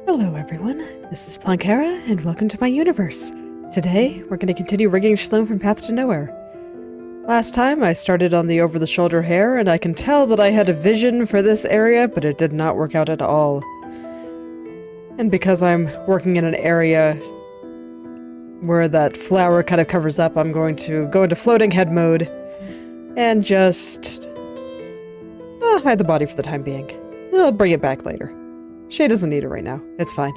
Hello everyone, this is Plankera, and welcome to my universe. Today, we're going to continue rigging Shalom from Path to Nowhere. Last time, I started on the over-the-shoulder hair, and I can tell that I had a vision for this area, but it did not work out at all. And because I'm working in an area where that flower kind of covers up, I'm going to go into floating head mode and just hide the body for the time being. I'll bring it back later. Shay doesn't need it right now. It's fine.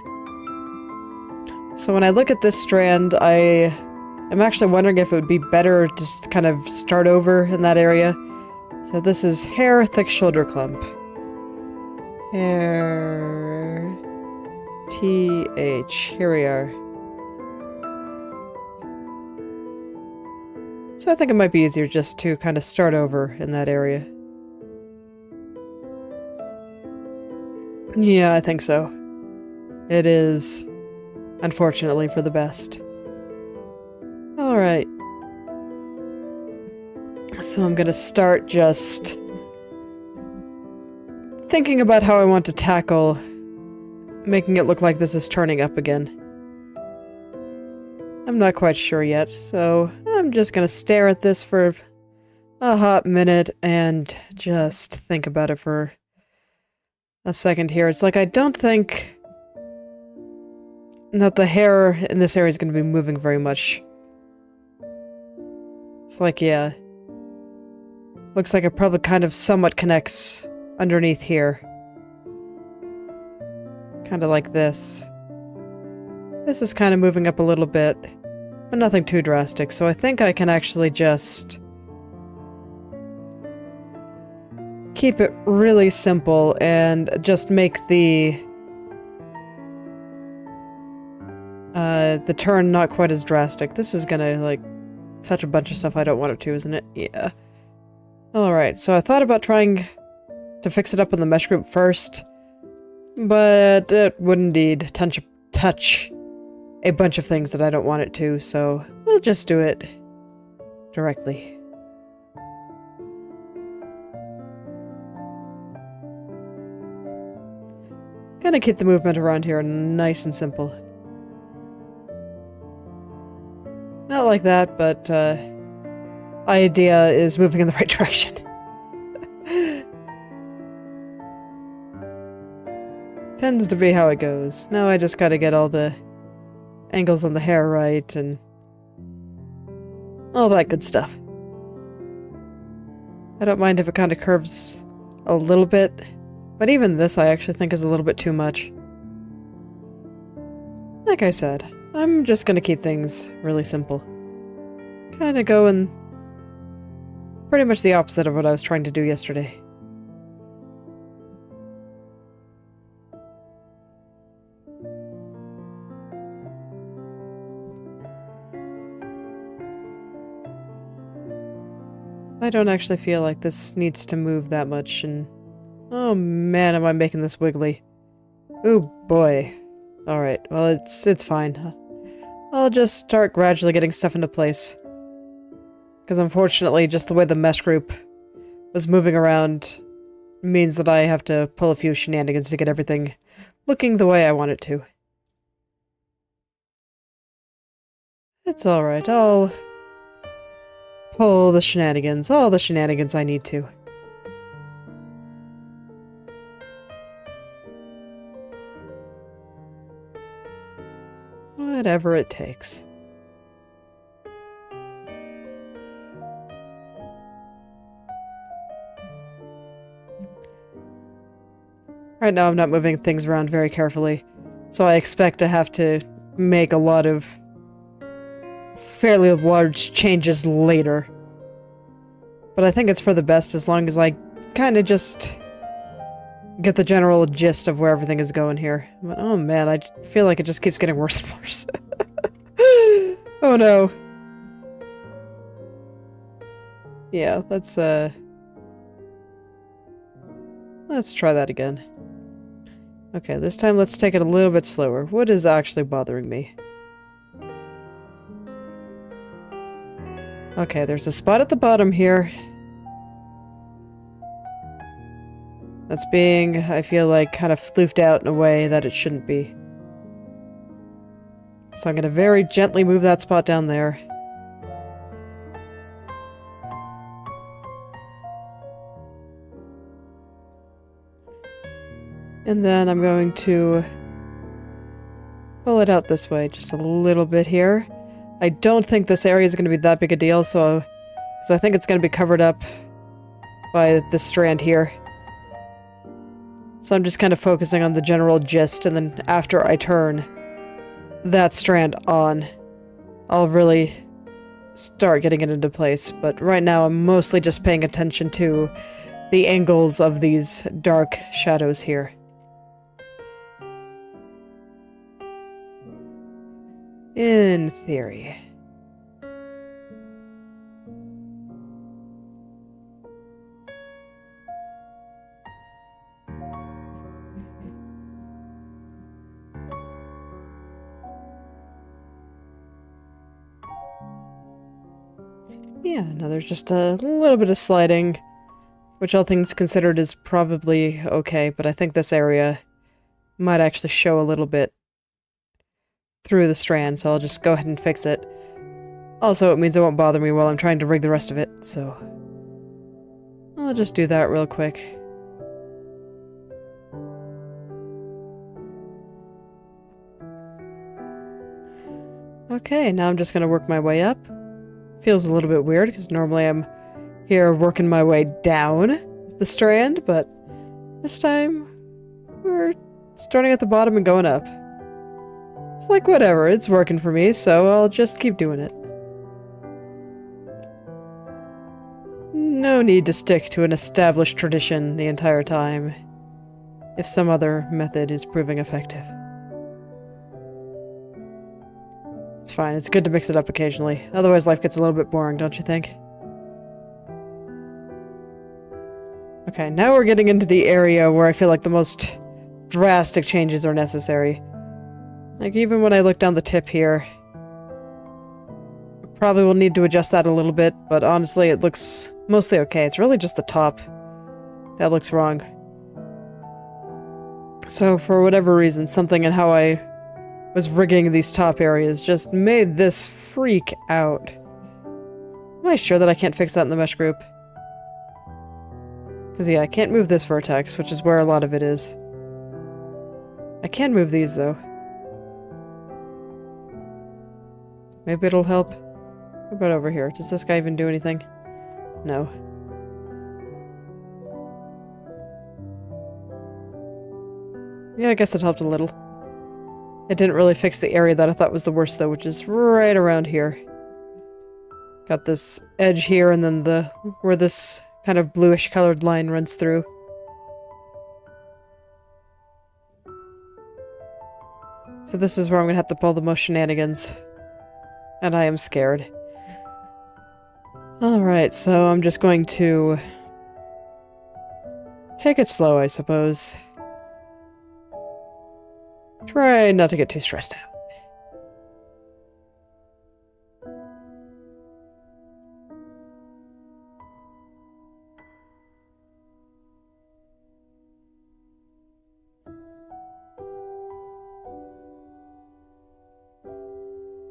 So when I look at this strand, I'm actually wondering if it would be better to just kind of start over in that area. So this is hair, thick shoulder clump. Hair... TH. Here we are. So I think it might be easier just to kind of start over in that area. Yeah, I think so. It is, unfortunately, for the best. Alright. So I'm gonna start just thinking about how I want to tackle making it look like this is turning up again. I'm not quite sure yet, so I'm just gonna stare at this for a hot minute and just think about it for a second here. It's like I don't think that the hair in this area is going to be moving very much. It's like, yeah. Looks like it probably kind of somewhat connects underneath here. Kind of like this. This is kind of moving up a little bit, but nothing too drastic, so I think I can actually just keep it really simple and just make the turn not quite as drastic. This is gonna, like, touch a bunch of stuff I don't want it to, isn't it? Yeah. Alright, so I thought about trying to fix it up in the mesh group first, but it would indeed touch a bunch of things that I don't want it to, so we'll just do it directly. Gonna keep the movement around here nice and simple. Not like that, but idea is moving in the right direction. Tends to be how it goes. Now I just gotta get all the angles on the hair right and all that good stuff. I don't mind if it kind of curves a little bit, but even this I actually think is a little bit too much. Like I said, I'm just gonna keep things really simple. Kinda going pretty much the opposite of what I was trying to do yesterday. I don't actually feel like this needs to move that much, and oh man, am I making this wiggly. Ooh boy. Alright, well it's fine. I'll just start gradually getting stuff into place. Because unfortunately, just the way the mesh group was moving around means that I have to pull a few shenanigans to get everything looking the way I want it to. It's alright, I'll pull the shenanigans, all the shenanigans I need to. Whatever it takes. Right now I'm not moving things around very carefully, so I expect to have to make a lot of fairly large changes later. But I think it's for the best as long as I kind of just get the general gist of where everything is going here. But, oh man, I feel like it just keeps getting worse and worse. Oh no. Yeah, let's try that again. Okay, this time let's take it a little bit slower. What is actually bothering me? Okay, there's a spot at the bottom here that's being, I feel like, kind of floofed out in a way that it shouldn't be. So I'm going to very gently move that spot down there. And then I'm going to pull it out this way just a little bit here. I don't think this area is going to be that big a deal, so because I think it's going to be covered up by this strand here. So I'm just kind of focusing on the general gist, and then after I turn that strand on, I'll really start getting it into place. But right now I'm mostly just paying attention to the angles of these dark shadows here. In theory. Yeah, now there's just a little bit of sliding, which all things considered is probably okay, but I think this area might actually show a little bit through the strand, so I'll just go ahead and fix it. Also, it means it won't bother me while I'm trying to rig the rest of it, so I'll just do that real quick. Okay, now I'm just gonna work my way up. Feels a little bit weird, because normally I'm here working my way down the strand, but this time we're starting at the bottom and going up. It's like, whatever, it's working for me, so I'll just keep doing it. No need to stick to an established tradition the entire time if some other method is proving effective. It's fine, it's good to mix it up occasionally. Otherwise life gets a little bit boring, don't you think? Okay, now we're getting into the area where I feel like the most drastic changes are necessary. Like, even when I look down the tip here, I probably will need to adjust that a little bit, but honestly, it looks mostly okay. It's really just the top that looks wrong. So, for whatever reason, something in how I was rigging these top areas just made this freak out. Am I sure that I can't fix that in the mesh group? Because, yeah, I can't move this vertex, which is where a lot of it is. I can move these, though. Maybe it'll help. What about over here? Does this guy even do anything? No. Yeah, I guess it helped a little. It didn't really fix the area that I thought was the worst, though, which is right around here. Got this edge here, and then where this kind of bluish colored line runs through. So this is where I'm gonna have to pull the most shenanigans. And I am scared. Alright, so I'm just going to take it slow, I suppose. Try not to get too stressed out.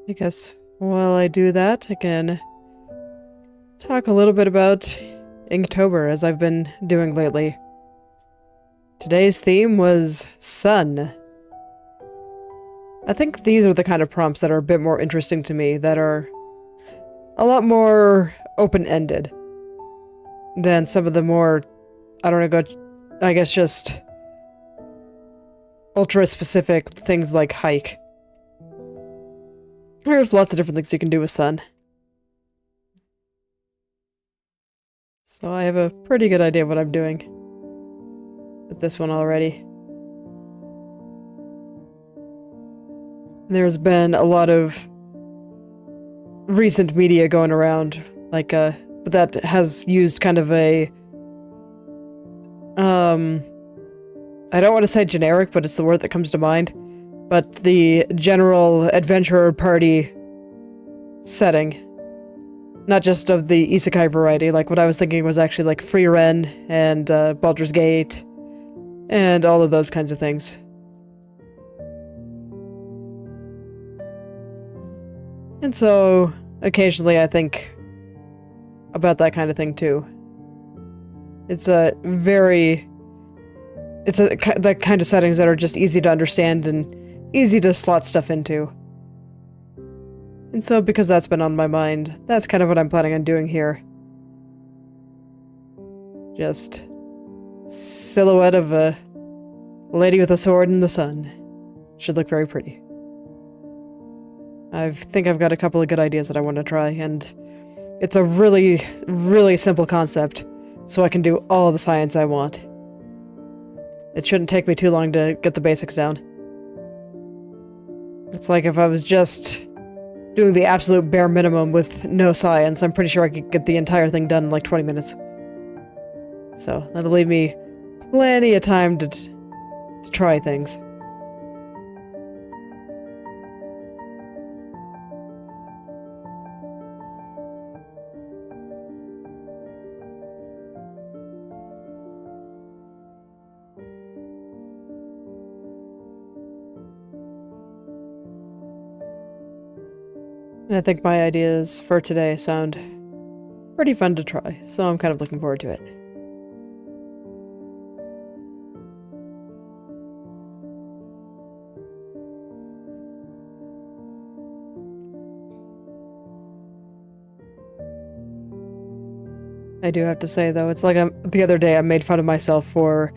I guess while I do that, I can talk a little bit about Inktober, as I've been doing lately. Today's theme was sun. I think these are the kind of prompts that are a bit more interesting to me, that are a lot more open-ended than some of the more, I don't know, I guess just ultra-specific things like hike. There's lots of different things you can do with sun. So I have a pretty good idea of what I'm doing with this one already. There's been a lot of recent media going around, like, that has used kind of a, I don't want to say generic, but it's the word that comes to mind. But the general adventurer party setting. Not just of the isekai variety, like what I was thinking was actually like Free Ren and Baldur's Gate and all of those kinds of things. And so, occasionally I think about that kind of thing too. It's the kind of settings that are just easy to understand and easy to slot stuff into. And so, because that's been on my mind, that's kind of what I'm planning on doing here. Just silhouette of a lady with a sword in the sun. Should look very pretty. I think I've got a couple of good ideas that I want to try, and it's a really, really simple concept, so I can do all the science I want. It shouldn't take me too long to get the basics down. It's like if I was just doing the absolute bare minimum with no science, I'm pretty sure I could get the entire thing done in like 20 minutes. So, that'll leave me plenty of time to try things. And I think my ideas for today sound pretty fun to try, so I'm kind of looking forward to it. I do have to say, though, it's like the other day I made fun of myself for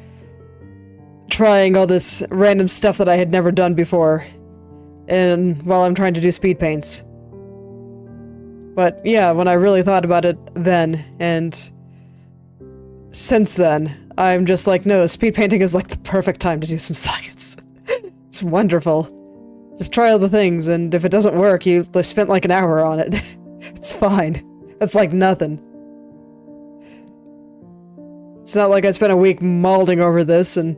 trying all this random stuff that I had never done before, and while I'm trying to do speed paints. But yeah, when I really thought about it then, and since then, I'm just like, no, speed painting is like the perfect time to do some science. It's wonderful. Just try all the things, and if it doesn't work, you spent like an hour on it. It's fine. It's like nothing. It's not like I spent a week mauling over this and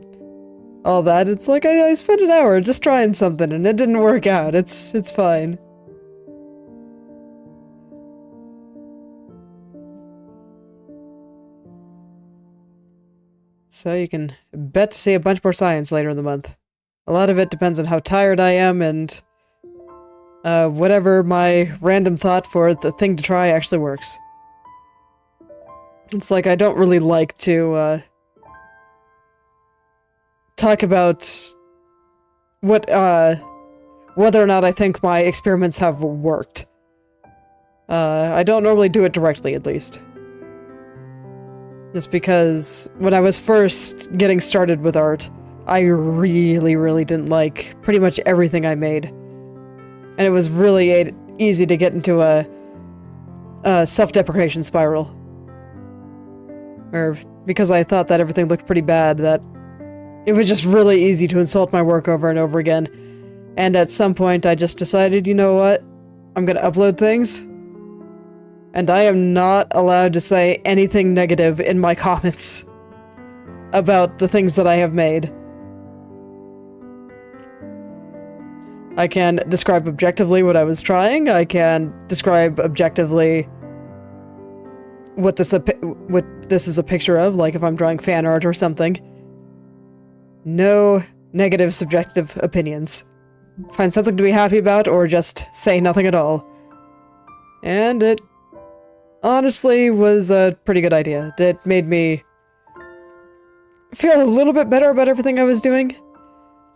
all that. It's like I spent an hour just trying something, and it didn't work out. It's fine. So you can bet to see a bunch more science later in the month. A lot of it depends on how tired I am and whatever my random thought for the thing to try actually works. It's like I don't really like to talk about whether or not I think my experiments have worked. I don't normally do it directly, at least. Just because when I was first getting started with art, I really, really didn't like pretty much everything I made. And it was really easy to get into a self-deprecation spiral. Or because I thought that everything looked pretty bad, that it was just really easy to insult my work over and over again. And at some point I just decided, you know what? I'm gonna upload things. And I am not allowed to say anything negative in my comments about the things that I have made. I can describe objectively what I was trying. I can describe objectively what this is a picture of, like if I'm drawing fan art or something. No negative subjective opinions. Find something to be happy about or just say nothing at all. And it honestly was a pretty good idea. It made me feel a little bit better about everything I was doing.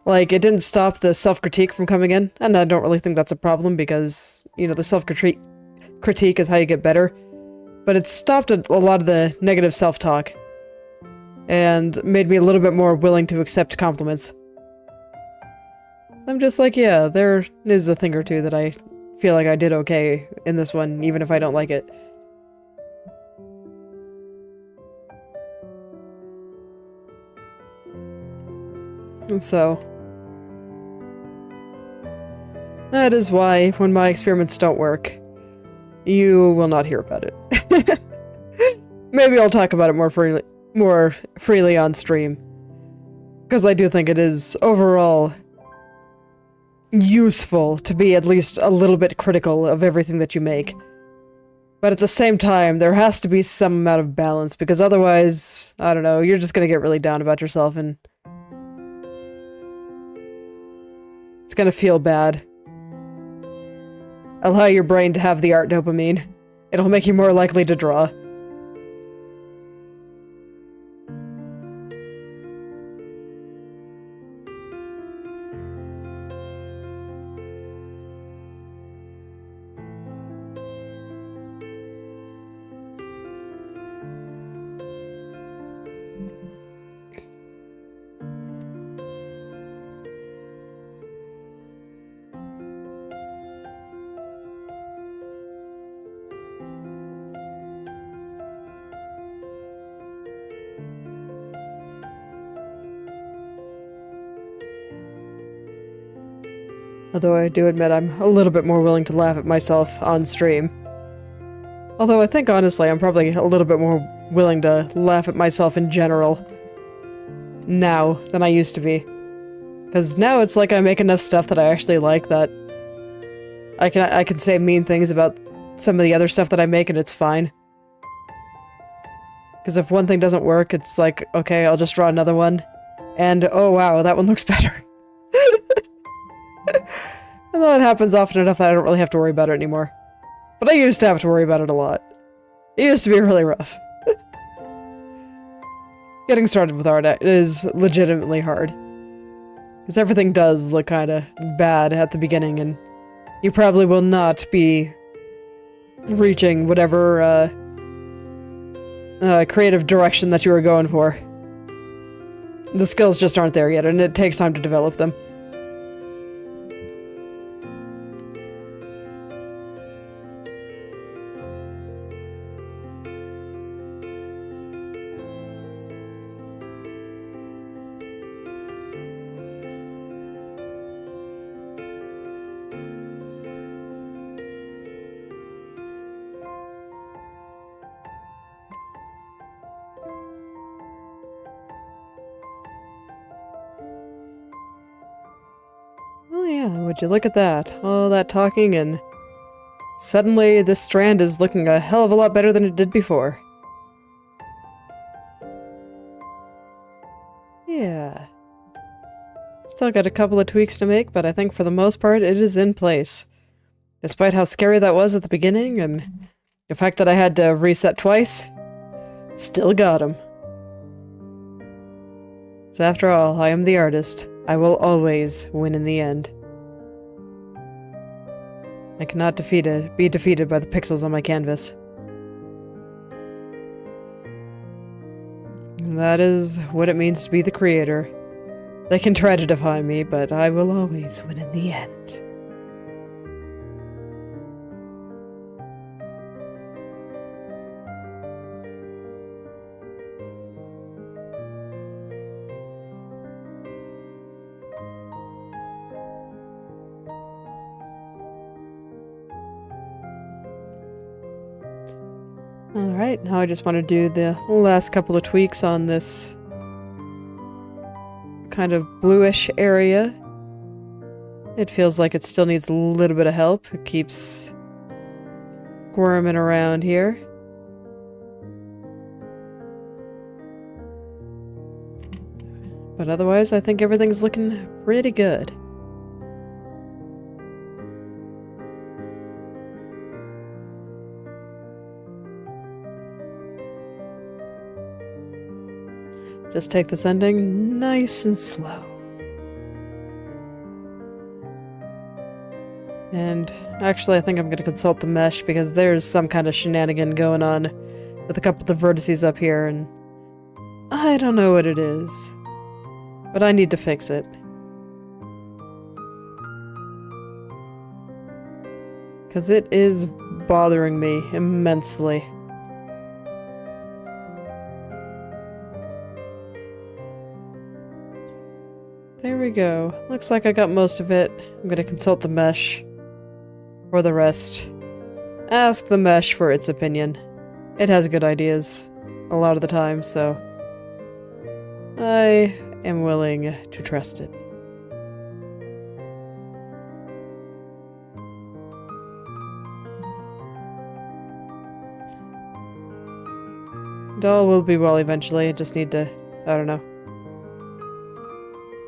Like, it didn't stop the self-critique from coming in, and I don't really think that's a problem because, you know, the self-critique is how you get better. But it stopped a lot of the negative self-talk and made me a little bit more willing to accept compliments. I'm just like, yeah, there is a thing or two that I feel like I did okay in this one, even if I don't like it. And so that is why, when my experiments don't work, you will not hear about it. Maybe I'll talk about it more freely on stream. Because I do think it is, overall, useful to be at least a little bit critical of everything that you make. But at the same time, there has to be some amount of balance, because otherwise, I don't know, you're just gonna get really down about yourself, and it's gonna feel bad. Allow your brain to have the art dopamine. It'll make you more likely to draw. Although I do admit I'm a little bit more willing to laugh at myself on stream. Although I think, honestly, I'm probably a little bit more willing to laugh at myself in general now than I used to be. Because now it's like I make enough stuff that I actually like that I can say mean things about some of the other stuff that I make and it's fine. Because if one thing doesn't work, it's like, okay, I'll just draw another one. And, oh wow, that one looks better. And that happens often enough that I don't really have to worry about it anymore. But I used to have to worry about it a lot. It used to be really rough. Getting started with art is legitimately hard. Because everything does look kinda bad at the beginning, and you probably will not be reaching whatever creative direction that you were going for. The skills just aren't there yet, and it takes time to develop them. Yeah, would you look at that? All that talking and suddenly this strand is looking a hell of a lot better than it did before. Yeah. Still got a couple of tweaks to make, but I think for the most part it is in place. Despite how scary that was at the beginning and the fact that I had to reset twice, still got him. So after all, I am the artist. I will always win in the end. I cannot be defeated by the pixels on my canvas. And that is what it means to be the creator. They can try to defy me, but I will always win in the end. Alright, now I just want to do the last couple of tweaks on this kind of bluish area. It feels like it still needs a little bit of help. It keeps squirming around here. But otherwise, I think everything's looking pretty good. Just take this ending nice and slow. And actually I think I'm going to consult the mesh because there's some kind of shenanigan going on with a couple of the vertices up here and I don't know what it is. But I need to fix it. Because it is bothering me immensely. There we go. Looks like I got most of it. I'm gonna consult the mesh. For the rest. Ask the mesh for its opinion. It has good ideas. A lot of the time, so... I am willing to trust it. Doll will be well eventually. I just need to... I don't know.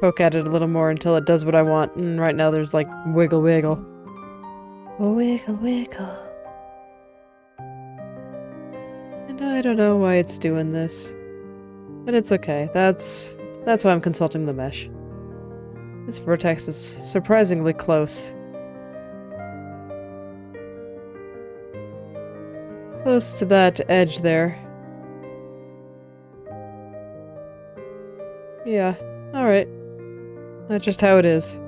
Poke at it a little more until it does what I want, and right now there's like wiggle wiggle. Wiggle wiggle. And I don't know why it's doing this. But it's okay. That's why I'm consulting the mesh. This vertex is surprisingly close. Close to that edge there. Yeah, alright. That's just how it is.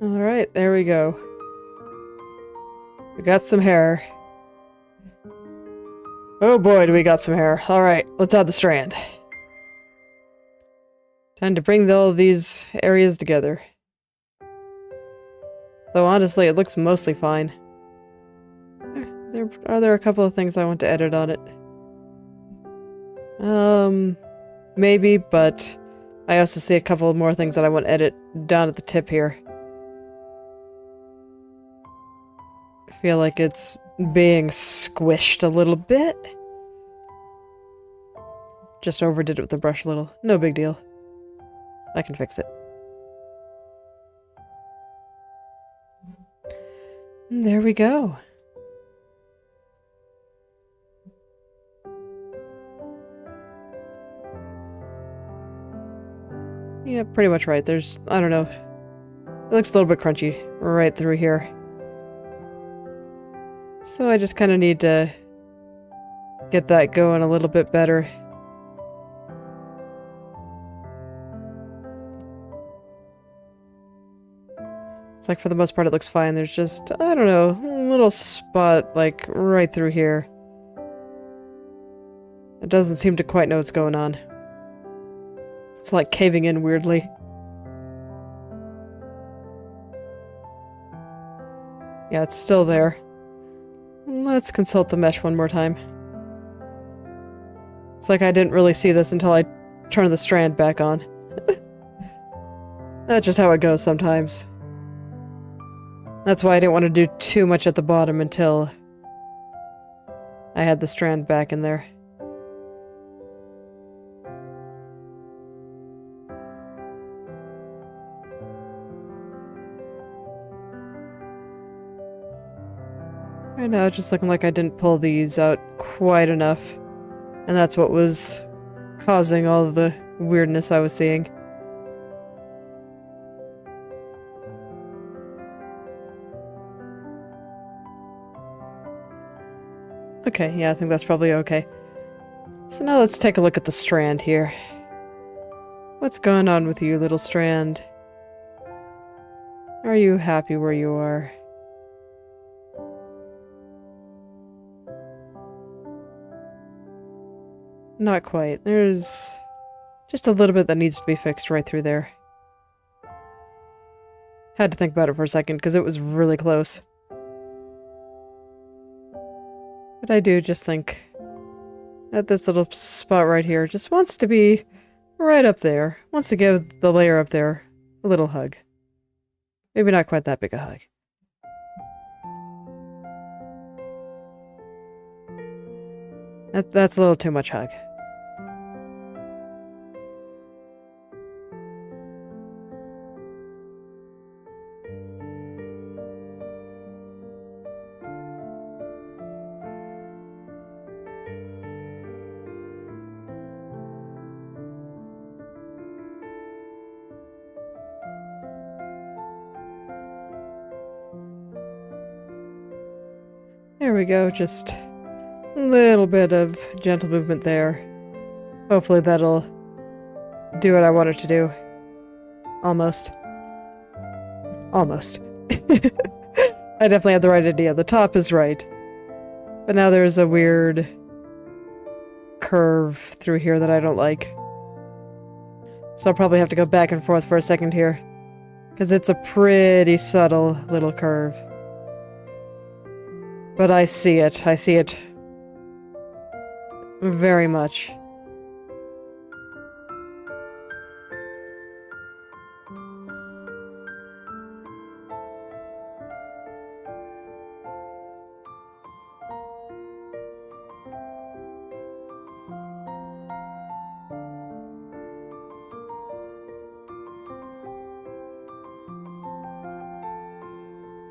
Alright, there we go. We got some hair. Oh boy, do we got some hair. Alright, let's add the strand. Time to bring all these areas together. Though honestly, it looks mostly fine. There are a couple of things I want to edit on it. Maybe, but I also see a couple more things that I want to edit down at the tip here. I feel like it's being squished a little bit. Just overdid it with the brush a little. No big deal. I can fix it. And there we go. Yeah, pretty much right. There's, I don't know. It looks a little bit crunchy right through here. So I just kind of need to get that going a little bit better. It's like for the most part it looks fine. There's just, I don't know, a little spot like right through here. It doesn't seem to quite know what's going on. It's like caving in weirdly. Yeah, it's still there. Let's consult the mesh one more time. It's like I didn't really see this until I turned the strand back on. That's just how it goes sometimes. That's why I didn't want to do too much at the bottom until I had the strand back in there. Right now, it's just looking like I didn't pull these out quite enough. And that's what was causing all the weirdness I was seeing. Okay, yeah, I think that's probably okay. So now let's take a look at the strand here. What's going on with you, little strand? Are you happy where you are? Not quite. There's just a little bit that needs to be fixed right through there. Had to think about it for a second because it was really close. But I do just think that this little spot right here just wants to be right up there. Wants to give the layer up there a little hug. Maybe not quite that big a hug. That's a little too much hug. There we go, just a little bit of gentle movement there. Hopefully that'll do what I want it to do. Almost. Almost. I definitely had the right idea. The top is right. But now there's a weird curve through here that I don't like. So I'll probably have to go back and forth for a second here. Because it's a pretty subtle little curve. But I see it. I see it very much.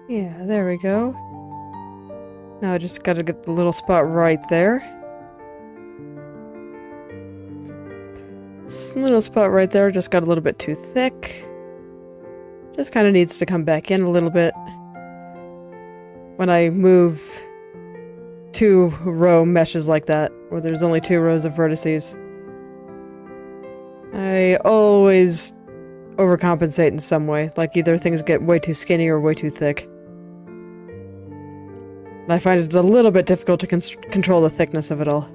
Yeah, there we go. Now I just gotta get the little spot right there. This little spot right there just got a little bit too thick. Just kind of needs to come back in a little bit. When I move 2 row meshes like that, where there's only 2 rows of vertices, I always overcompensate in some way. Like either things get way too skinny or way too thick. And I find it a little bit difficult to control the thickness of it all.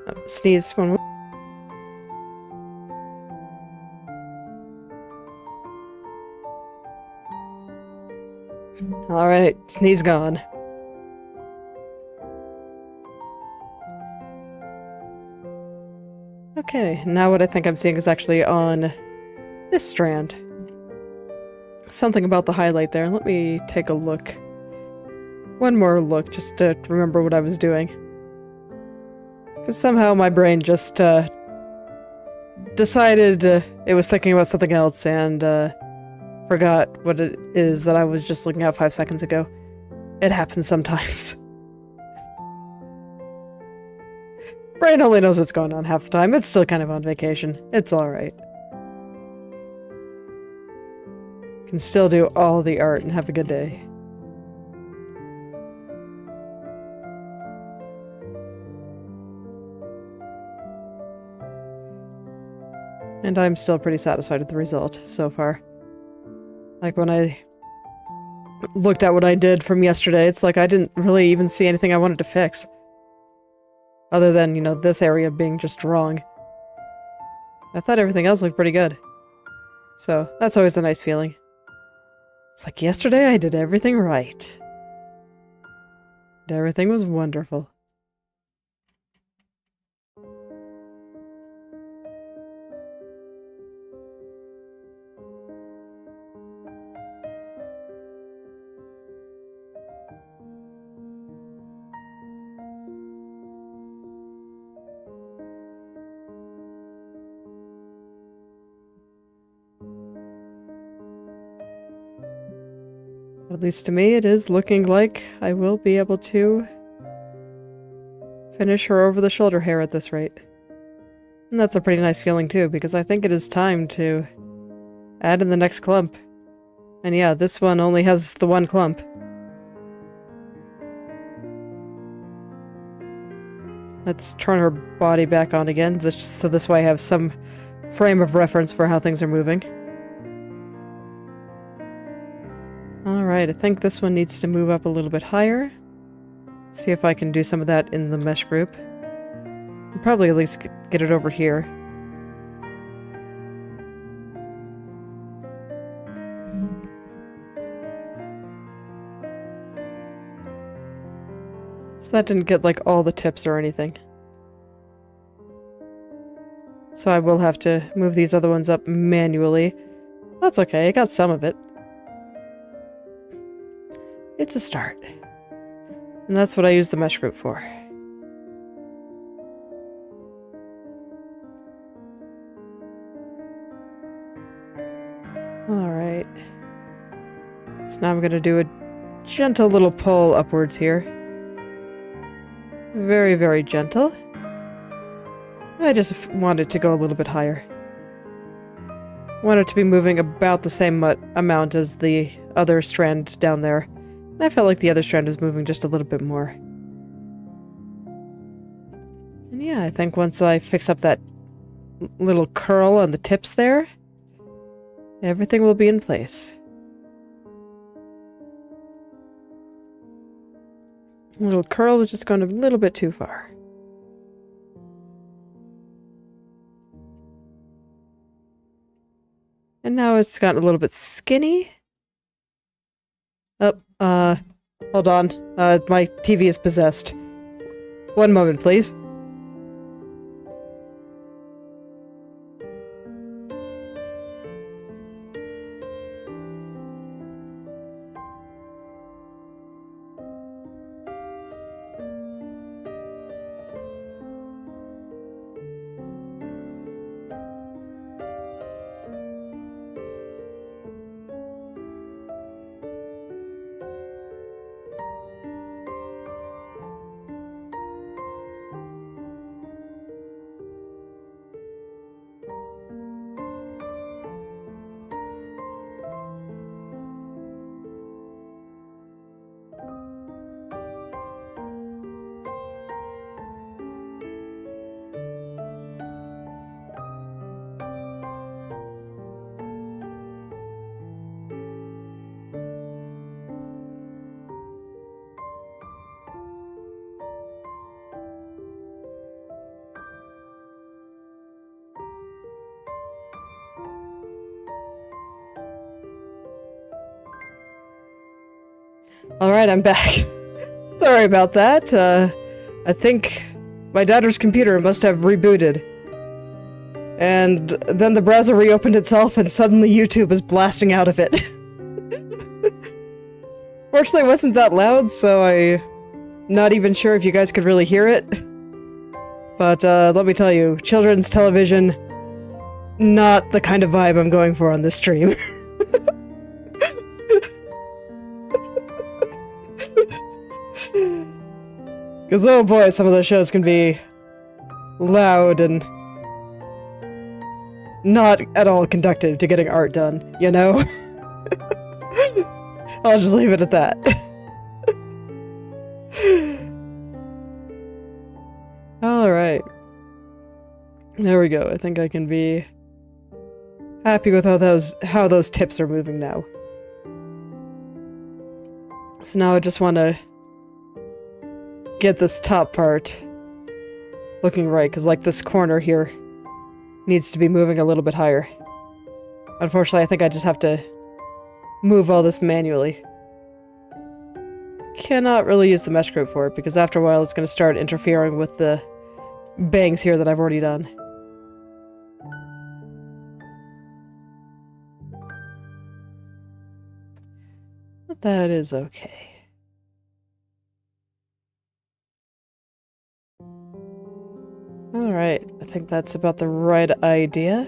Oh, sneeze one. Alright, sneeze gone. Okay, now what I think I'm seeing is actually on this strand. Something about the highlight there. Let me take a look. One more look, just to remember what I was doing. Because somehow my brain just decided it was thinking about something else and forgot what it is that I was just looking at 5 seconds ago. It happens sometimes. Brain only knows what's going on half the time. It's still kind of on vacation. It's alright. Can still do all the art and have a good day. And I'm still pretty satisfied with the result so far. Like when I looked at what I did from yesterday, it's like I didn't really even see anything I wanted to fix. Other than, you know, this area being just wrong. I thought everything else looked pretty good. So, that's always a nice feeling. It's like yesterday I did everything right. And everything was wonderful. At least to me, it is looking like I will be able to finish her over-the-shoulder hair at this rate. And that's a pretty nice feeling too, because I think it is time to add in the next clump. And yeah, this one only has the one clump. Let's turn her body back on again, so this way I have some frame of reference for how things are moving. Alright, I think this one needs to move up a little bit higher. See if I can do some of that in the mesh group. I'll probably at least get it over here. So that didn't get like all the tips or anything. So I will have to move these other ones up manually. That's okay, I got some of it. It's a start. And that's what I use the mesh group for. Alright. So now I'm going to do a gentle little pull upwards here. Very, very gentle. I just want it to go a little bit higher. I want it to be moving about the same amount as the other strand down there. And I felt like the other strand was moving just a little bit more. And yeah, I think once I fix up that little curl on the tips there, everything will be in place. The little curl was just going a little bit too far. And now it's gotten a little bit skinny. Hold on. My TV is possessed. One moment, please. Alright, I'm back. Sorry about that. I think my daughter's computer must have rebooted. And then the browser reopened itself and suddenly YouTube is blasting out of it. Fortunately, it wasn't that loud, so I'm not even sure if you guys could really hear it. But let me tell you, children's television, not the kind of vibe I'm going for on this stream. Because, oh boy, some of those shows can be loud and not at all conducive to getting art done, you know? I'll just leave it at that. Alright. There we go. I think I can be happy with how those tips are moving now. So now I just want to get this top part looking right, because like this corner here needs to be moving a little bit higher. Unfortunately, I think I just have to move all this manually. Cannot really use the mesh group for it, because after a while it's going to start interfering with the bangs here that I've already done. But that is okay. Alright, I think that's about the right idea.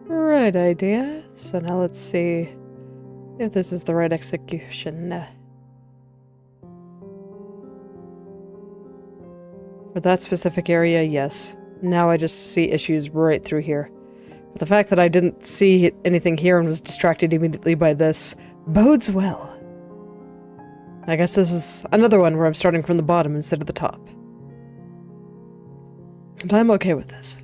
Right idea. So now let's see if this is the right execution. For that specific area, yes. Now I just see issues right through here. But the fact that I didn't see anything here and was distracted immediately by this bodes well. I guess this is another one where I'm starting from the bottom instead of the top. And I'm okay with this.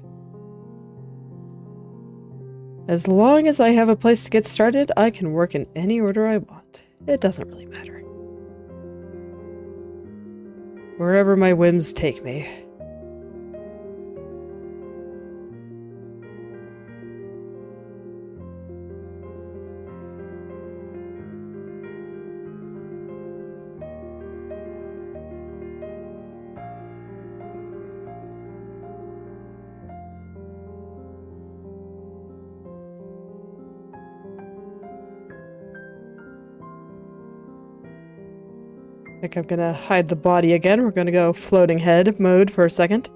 As long as I have a place to get started, I can work in any order I want. It doesn't really matter. Wherever my whims take me. I think I'm gonna hide the body again. We're gonna go floating head mode for a second.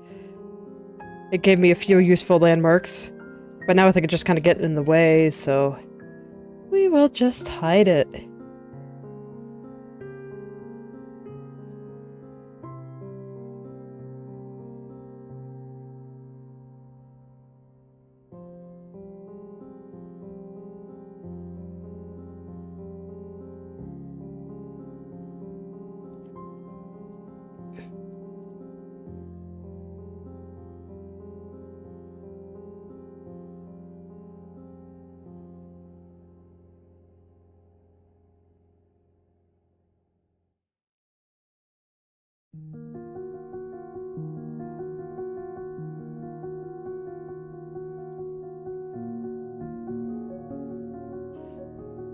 It gave me a few useful landmarks, but now I think it's just kind of getting in the way, so we will just hide it.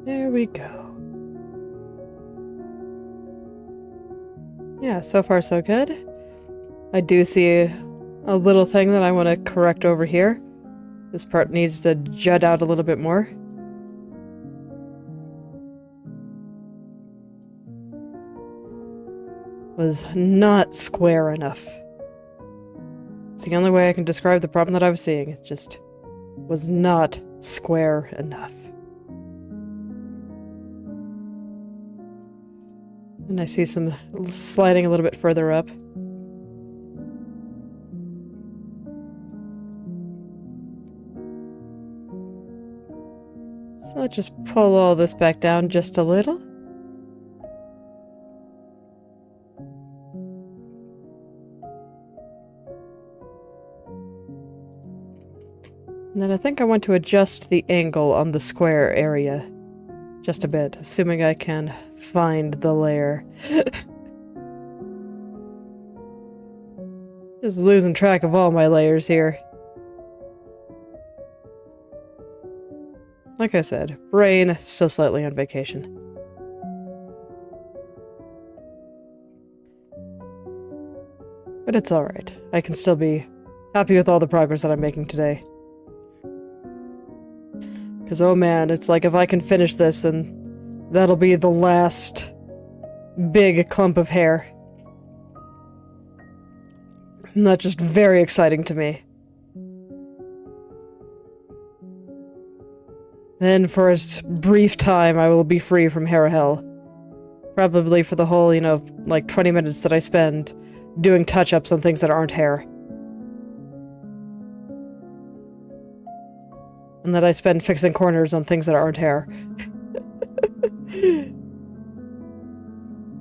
There we go. Yeah, so far so good. I do see a little thing that I want to correct over here. This part needs to jut out a little bit more. Was not square enough. It's the only way I can describe the problem that I was seeing. It just was not square enough. And I see some sliding a little bit further up. So let's just pull all this back down just a little. And then I think I want to adjust the angle on the square area just a bit, assuming I can find the layer. Just losing track of all my layers here. Like I said, brain still slightly on vacation. But it's alright. I can still be happy with all the progress that I'm making today. Because, oh man, it's like if I can finish this, then that'll be the last big clump of hair. And that's just very exciting to me. Then for a brief time, I will be free from hair hell. Probably for the whole, like 20 minutes that I spend doing touch-ups on things that aren't hair. and that I spend fixing corners on things that aren't hair.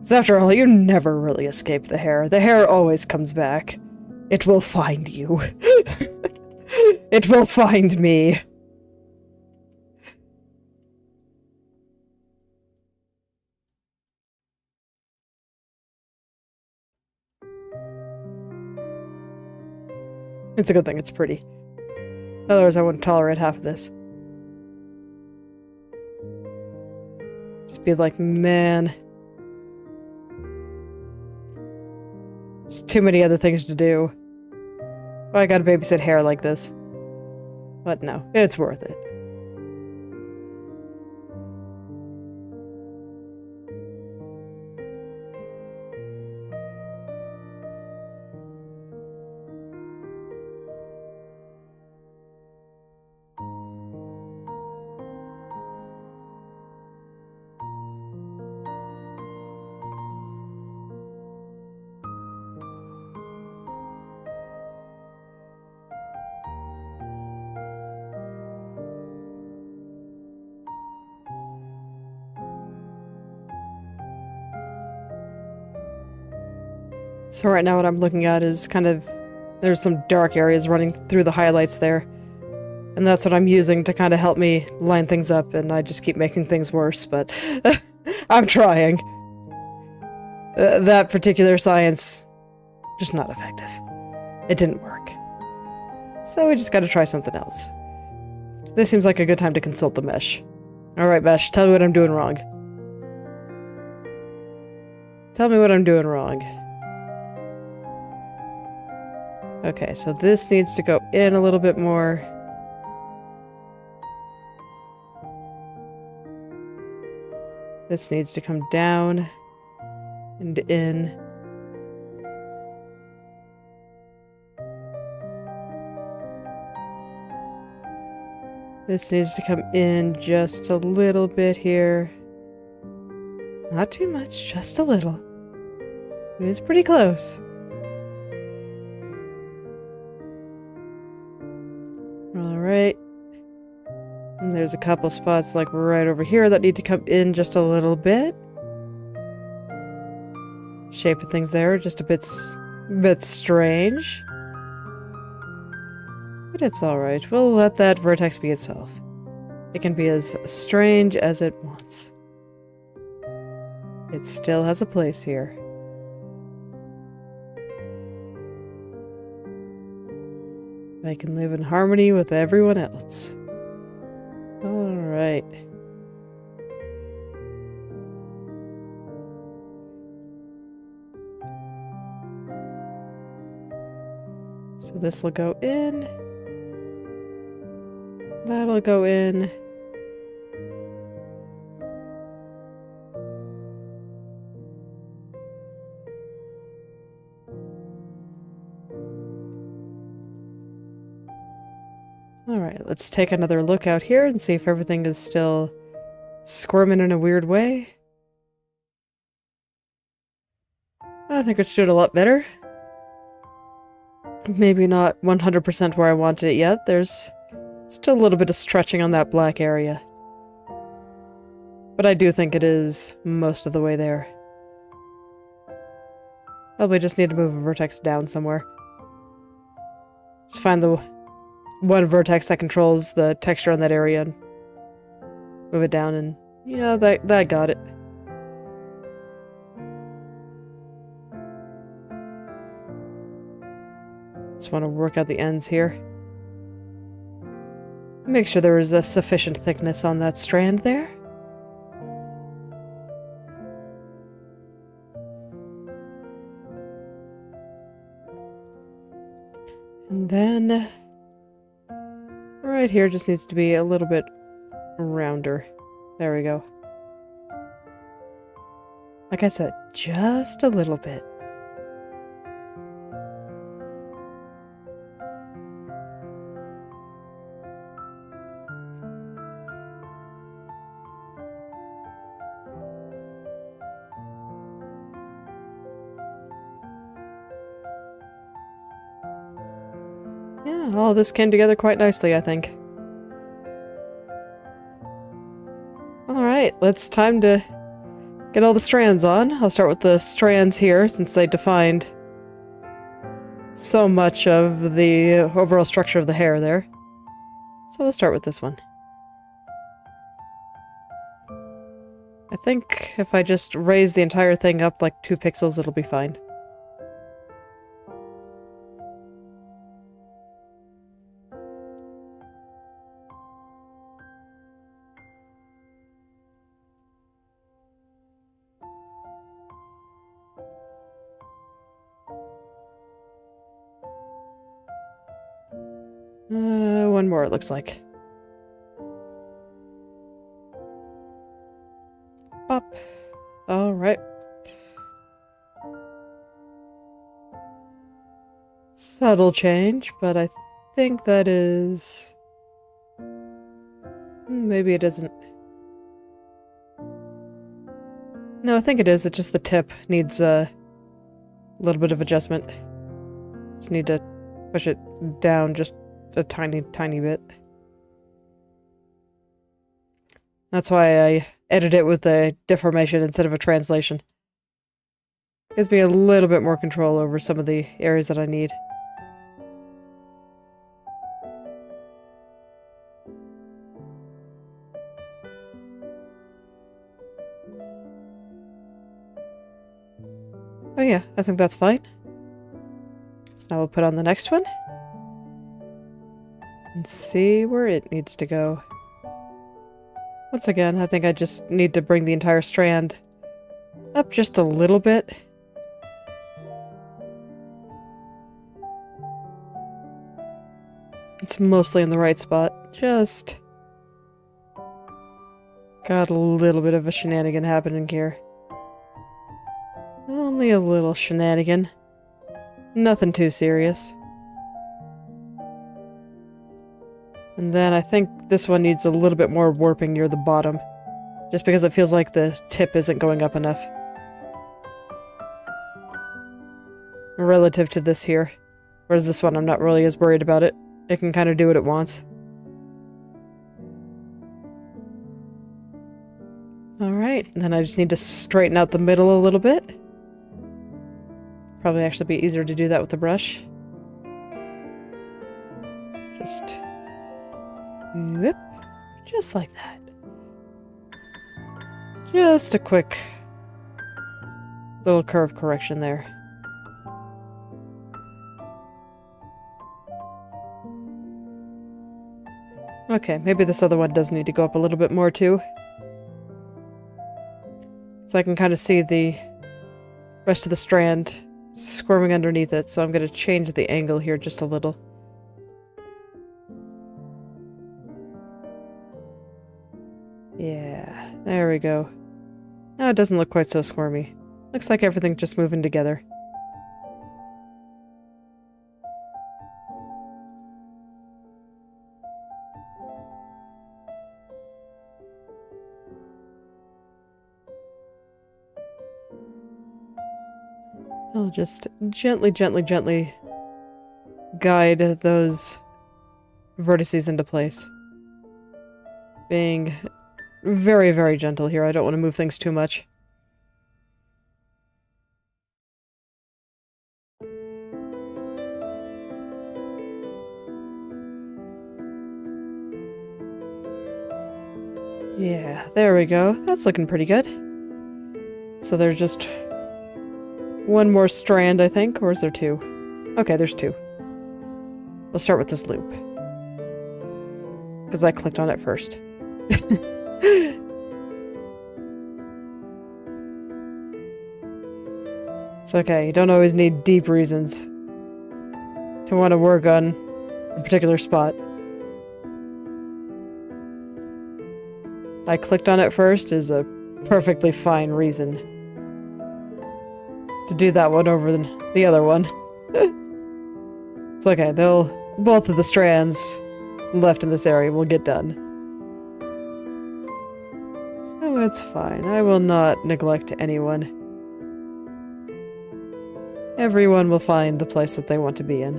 'Cause after all, you never really escape the hair. The hair always comes back. It will find you. It will find me. It's a good thing it's pretty. Otherwise, I wouldn't tolerate half of this. Just be like, man. There's too many other things to do. Why I gotta babysit hair like this? But no, it's worth it. So right now what I'm looking at is kind of, there's some dark areas running through the highlights there. And that's what I'm using to kind of help me line things up, and I just keep making things worse, but I'm trying. That particular science, just not effective. It didn't work. So we just gotta try something else. This seems like a good time to consult the mesh. Alright, mesh, tell me what I'm doing wrong. Tell me what I'm doing wrong. Okay, so this needs to go in a little bit more. This needs to come down and in. This needs to come in just a little bit here. Not too much, just a little. It's pretty close. Alright. And there's a couple spots like right over here that need to come in just a little bit. Shape of things there just a bit strange. But it's alright. We'll let that vertex be itself. It can be as strange as it wants. It still has a place here. I can live in harmony with everyone else. Alright. So this will go in. That'll go in. Alright, let's take another look out here and see if everything is still squirming in a weird way. I think it's doing a lot better. Maybe not 100% where I wanted it yet. There's still a little bit of stretching on that black area. But I do think it is most of the way there. Probably just need to move a vertex down somewhere. Just find the one vertex that controls the texture on that area and move it down, and yeah, that got it. Just want to work out the ends here. Make sure there is a sufficient thickness on that strand there. And then right here just needs to be a little bit rounder. There we go. Like I said, just a little bit. Yeah, all this came together quite nicely, I think. Alright, it's time to get all the strands on. I'll start with the strands here, since they defined so much of the overall structure of the hair there. So we'll start with this one. I think if I just raise the entire thing up like 2 pixels, it'll be fine. One more, it looks like. Pop. Alright. Subtle change, but I think that is... Maybe it isn't. No, I think it is. It's just the tip needs a little bit of adjustment. Just need to push it down just a tiny, tiny bit. That's why I edit it with a deformation instead of a translation. Gives me a little bit more control over some of the areas that I need. Oh yeah, I think that's fine. So now we'll put on the next one. And see where it needs to go. Once again, I think I just need to bring the entire strand up just a little bit. It's mostly in the right spot. Just got a little bit of a shenanigan happening here. Only a little shenanigan. Nothing too serious. And then I think this one needs a little bit more warping near the bottom. Just because it feels like the tip isn't going up enough. Relative to this here. Whereas this one, I'm not really as worried about it. It can kind of do what it wants. Alright, and then I just need to straighten out the middle a little bit. Probably actually be easier to do that with the brush. Just... Whoop. Just like that. Just a quick little curve correction there. Okay, maybe this other one does need to go up a little bit more too. So I can kind of see the rest of the strand squirming underneath it, so I'm going to change the angle here just a little. Yeah, there we go. Now it doesn't look quite so squirmy. Looks like everything's just moving together. I'll just gently, gently, gently guide those vertices into place. Being very, very gentle here. I don't want to move things too much. Yeah, there we go. That's looking pretty good. So there's just one more strand, I think, or is there 2? Okay, there's 2. We'll start with this loop. Because I clicked on it first. It's okay, you don't always need deep reasons to want to work on a particular spot. I clicked on it first is a perfectly fine reason to do that one over the other one. It's okay, both of the strands left in this area will get done. So it's fine. I will not neglect anyone. Everyone will find the place that they want to be in.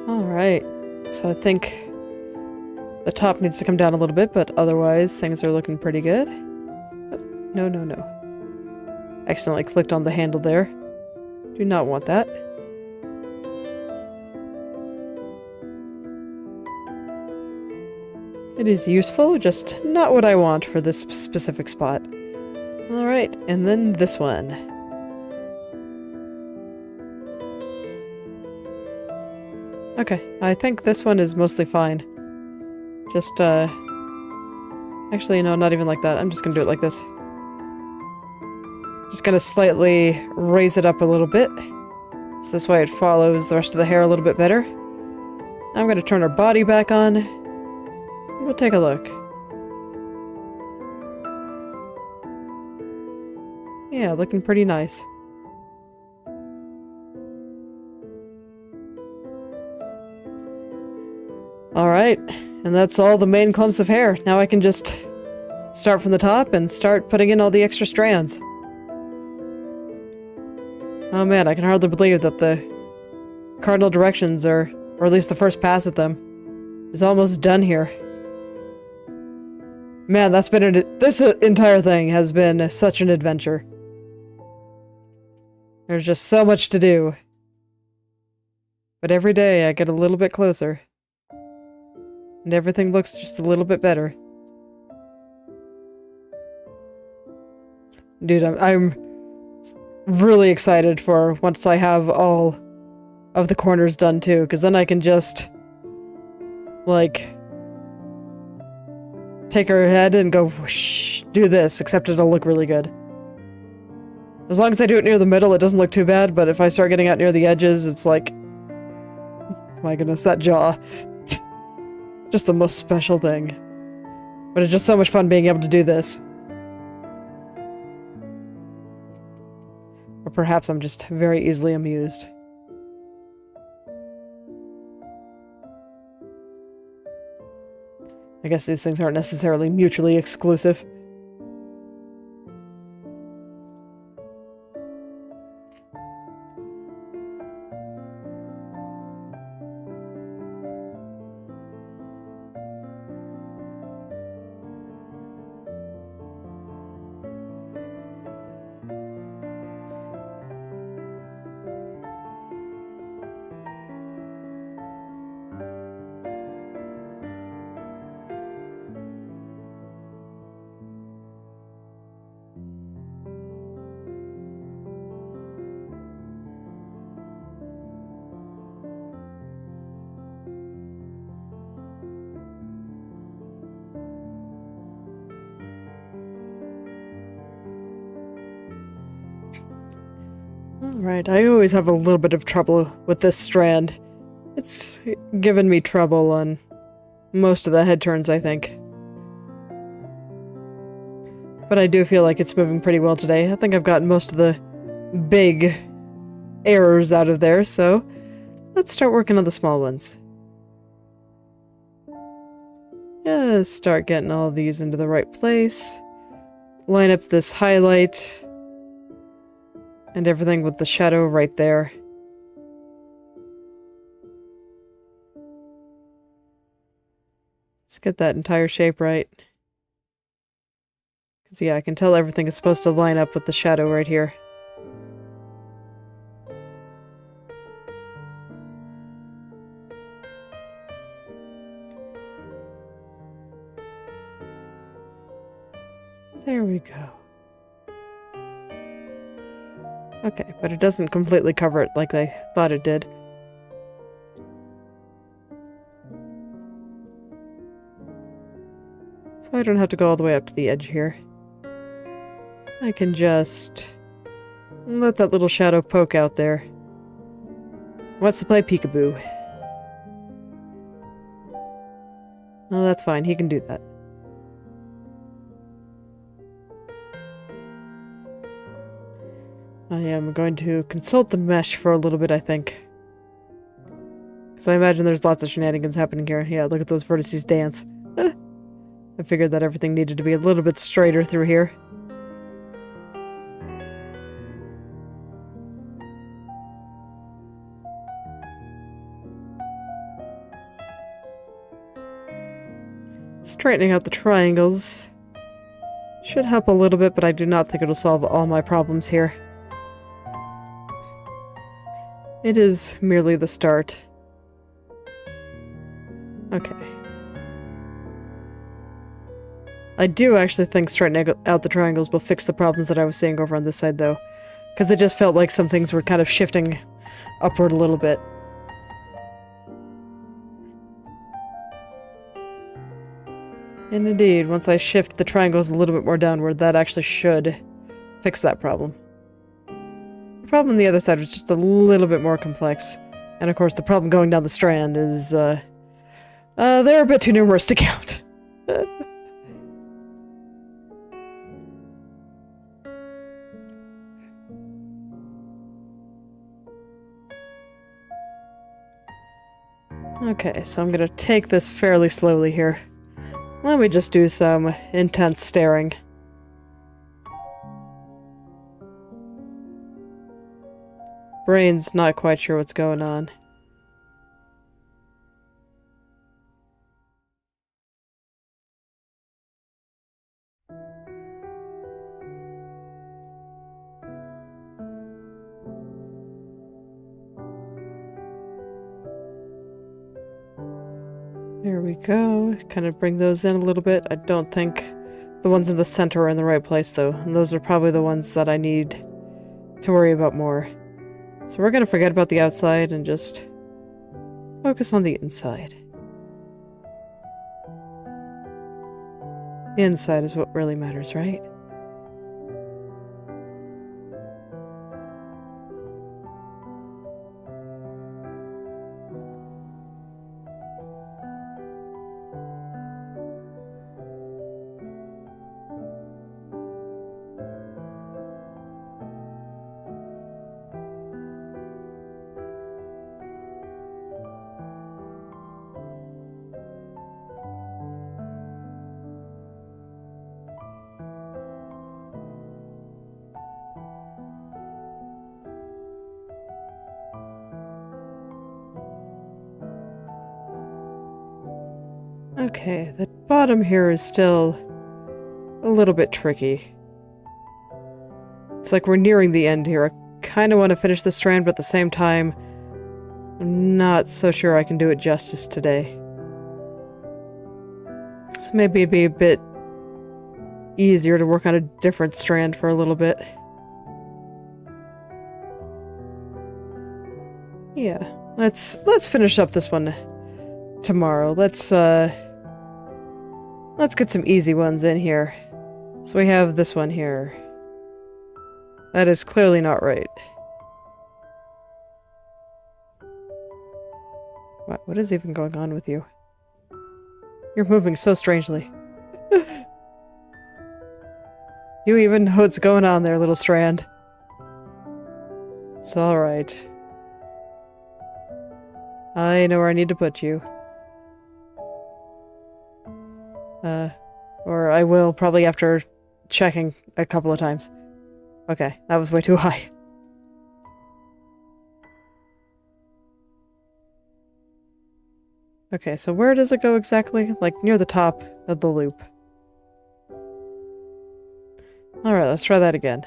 Alright, so I think the top needs to come down a little bit, but otherwise things are looking pretty good. Oh, no, no, no. Accidentally clicked on the handle there. Do not want that. It is useful, just not what I want for this specific spot. Alright, and then this one. Okay, I think this one is mostly fine. Just, actually, no, not even like that. I'm just gonna do it like this. Just gonna slightly raise it up a little bit. So this way it follows the rest of the hair a little bit better. I'm gonna turn our body back on. We'll take a look. Yeah, looking pretty nice. Alright, and that's all the main clumps of hair. Now I can just start from the top and start putting in all the extra strands. Oh man, I can hardly believe that the cardinal directions or at least the first pass at them, is almost done here. Man, that's been this entire thing has been such an adventure. There's just so much to do. But every day I get a little bit closer. And everything looks just a little bit better. Dude, I'm really excited for once I have all of the corners done too, because then I can just, like, take her head and go whoosh, do this, except it'll look really good. As long as I do it near the middle, it doesn't look too bad, but if I start getting out near the edges, it's like, my goodness, that jaw. Just the most special thing. But it's just so much fun being able to do this. Or perhaps I'm just very easily amused. I guess these things aren't necessarily mutually exclusive. Alright, I always have a little bit of trouble with this strand. It's given me trouble on most of the head turns, I think. But I do feel like it's moving pretty well today. I think I've gotten most of the big errors out of there, so let's start working on the small ones. Just start getting all these into the right place. Line up this highlight. And everything with the shadow right there. Let's get that entire shape right. Because yeah, I can tell everything is supposed to line up with the shadow right here. There we go. Okay, but it doesn't completely cover it like I thought it did. So I don't have to go all the way up to the edge here. I can just let that little shadow poke out there. Wants to play peekaboo. Well, that's fine. He can do that. I am going to consult the mesh for a little bit, I think. Because I imagine there's lots of shenanigans happening here. Yeah, look at those vertices dance. I figured that everything needed to be a little bit straighter through here. straightening out the triangles should help a little bit, but I do not think it'll solve all my problems here. It is merely the start. Okay. I do actually think straightening out the triangles will fix the problems that I was seeing over on this side, though. Because it just felt like some things were kind of shifting upward a little bit. And indeed, once I shift the triangles a little bit more downward, that actually should fix that problem. The problem on the other side was just a little bit more complex. And of course, the problem going down the strand is, they're a bit too numerous to count. Okay, so I'm gonna take this fairly slowly here. Let me just do some intense staring. Brain's not quite sure what's going on. There we go. Kind of bring those in a little bit. I don't think the ones in the center are in the right place, though. And those are probably the ones that I need to worry about more. So we're going to forget about the outside and just focus on the inside. The inside is what really matters, right? Okay, the bottom here is still a little bit tricky. It's like we're nearing the end here. I kind of want to finish the strand, but at the same time, I'm not so sure I can do it justice today. So maybe it'd be a bit easier to work on a different strand for a little bit. Yeah, let's finish up this one tomorrow. Let's get some easy ones in here. So we have this one here. That is clearly not right. What is even going on with you? You're moving so strangely. You even know what's going on there, little strand. It's alright. I know where I need to put you. Or I will probably after checking a couple of times. Okay, that was way too high. Okay, so where does it go exactly? Like near the top of the loop. Alright, let's try that again.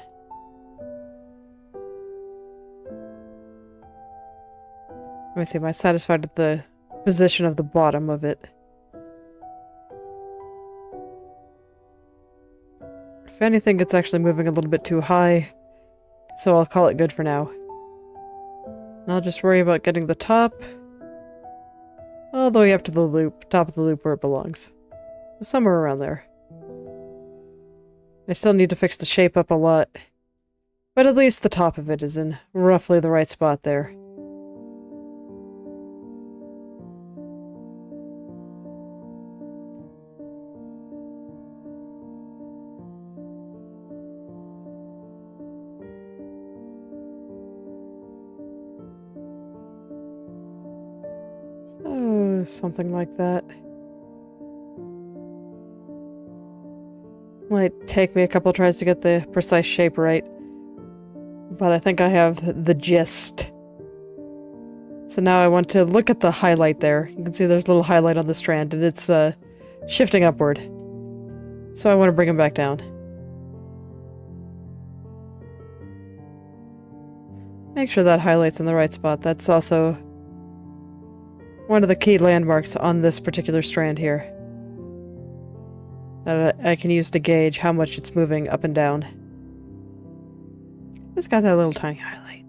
Let me see, am I satisfied with the position of the bottom of it? If anything, it's actually moving a little bit too high, so I'll call it good for now. And I'll just worry about getting the top all the way up to the loop, top of the loop where it belongs. Somewhere around there. I still need to fix the shape up a lot, but at least the top of it is in roughly the right spot there. So, something like that. Might take me a couple tries to get the precise shape right, but I think I have the gist. So now I want to look at the highlight there. You can see there's a little highlight on the strand, and it's shifting upward. So I want to bring him back down. Make sure that highlights in the right spot. That's also one of the key landmarks on this particular strand here that I can use to gauge how much it's moving up and down. Just got that little tiny highlight.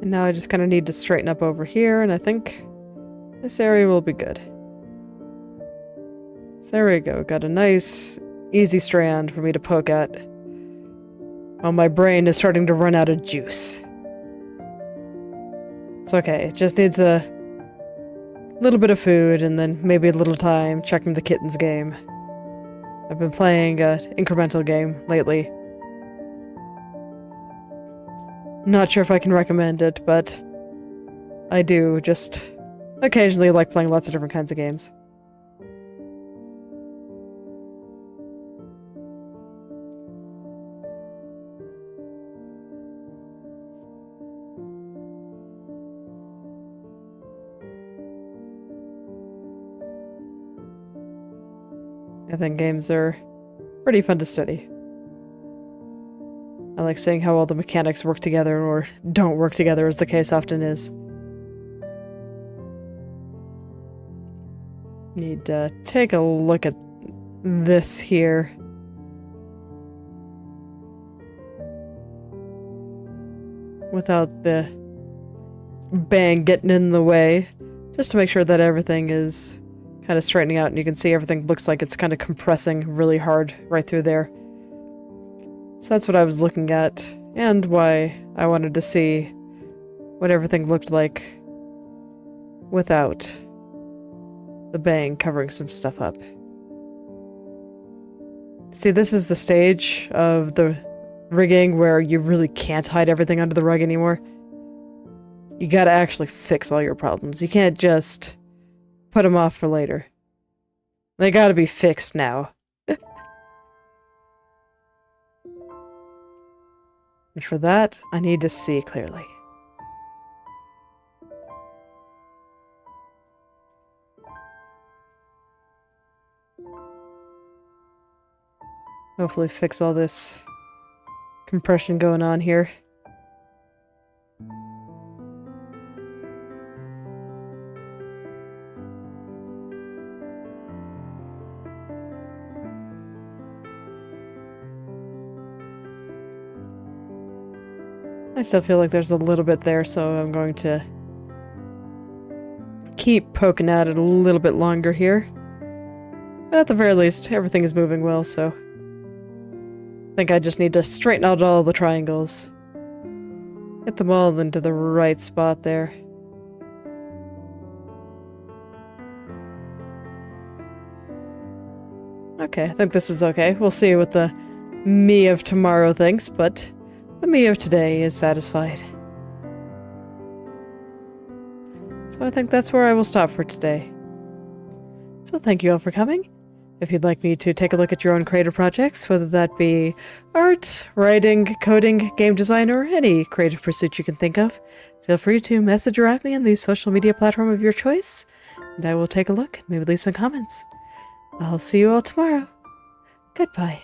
And now I just kind of need to straighten up over here, and I think this area will be good. So there we go. Got a nice, easy strand for me to poke at. While my brain is starting to run out of juice. It's okay. It just needs a little bit of food and then maybe a little time checking the kitten's game. I've been playing an incremental game lately. Not sure if I can recommend it, but I do just occasionally like playing lots of different kinds of games. I think games are pretty fun to study. I like seeing how all the mechanics work together or don't work together, as the case often is. Need to take a look at this here. Without the bang getting in the way. Just to make sure that everything is kind of straightening out and you can see everything looks like it's kind of compressing really hard right through there. So that's what I was looking at, and why I wanted to see what everything looked like without the bang covering some stuff up. See, this is the stage of the rigging where you really can't hide everything under the rug anymore. You gotta actually fix all your problems. You can't just put them off for later. They gotta be fixed now. And for that, I need to see clearly. Hopefully fix all this compression going on here. I still feel like there's a little bit there, so I'm going to keep poking at it a little bit longer here. But at the very least, everything is moving well, so I think I just need to straighten out all the triangles. Get them all into the right spot there. Okay, I think this is okay. We'll see what the me of tomorrow thinks, but the me of today is satisfied. So I think that's where I will stop for today. So thank you all for coming. If you'd like me to take a look at your own creative projects, whether that be art, writing, coding, game design, or any creative pursuit you can think of, feel free to message or at me on the social media platform of your choice, and I will take a look and maybe leave some comments. I'll see you all tomorrow. Goodbye.